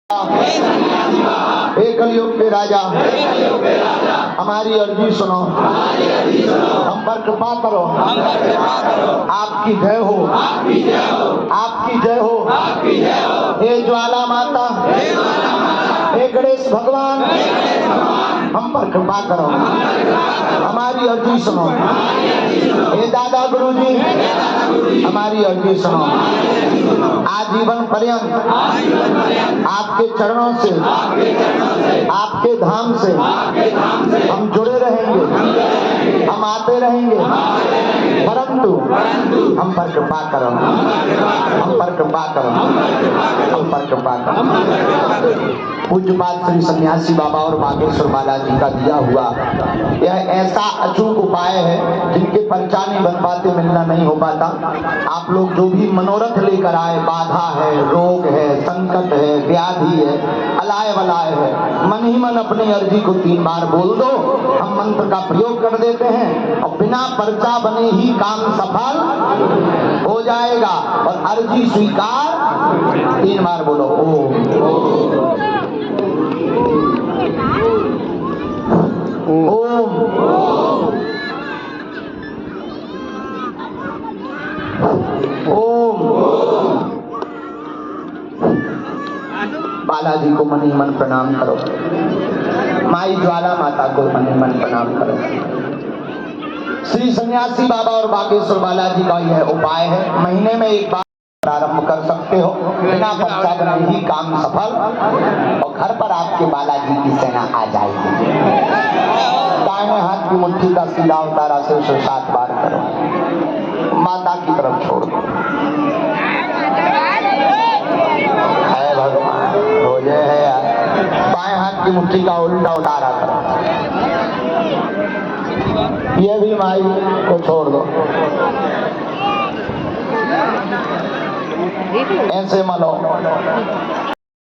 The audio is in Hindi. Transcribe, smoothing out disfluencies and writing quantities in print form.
हे कलयुग के राजा, हमारी अर्जी सुनो, हम पर कृपा करो। आपकी जय हो, आपकी जय हो। हे ज्वाला माता, हे गणेश भगवान, हम पर कृपा करो, हमारी अर्जी सुनो। हे दादा गुरु जी, हमारी अर्जी सुनो। आजीवन पर्यंत आपके चरणों से, आपके धाम से हम जुड़े रहेंगे, हम आते रहेंगे, परंतु हम पर कृपा करो, हम पर कृपा करो, हम पर कृपा करो। पूज्यपाद श्री सन्यासी बाबा और बागेश्वर बालाजी का दिया हुआ यह ऐसा अचूक उपाय है जिनके पर्चा नहीं बन पाते, मिलना नहीं हो पाता। आप लोग जो भी मनोरथ लेकर आए, बाधा है, रोग है, संकट है, व्याधि है, अलाय वलाय है, मन ही मन अपनी अर्जी को 3 बार बोल दो, हम मंत्र का प्रयोग कर देते हैं और बिना पर्चा बने ही काम सफल हो जाएगा। और अर्जी स्वीकार 3 बार बोलो। ओम ओम ओम। बालाजी को मन ही मन प्रणाम करो, माई ज्वाला माता को मन ही मन प्रणाम करो। श्री सन्यासी बाबा और बागेश्वर बालाजी का यह उपाय है, महीने में 1 बार प्रारंभ कर सकते हो, बिना पर्चा बने ही काम सफल, और घर पर आपके बालाजी की सेना आ जाएगी। दाहिने हाथ की मुट्ठी का सीधा उतारा से उसे 7 बार करो, माता की तरफ छोड़ दो। है भगवान, हो जाए है यार। बाएं हाथ की मुट्ठी का उल्टा उतारा करो, ये भी माई को छोड़ दो। ऐसे मलो।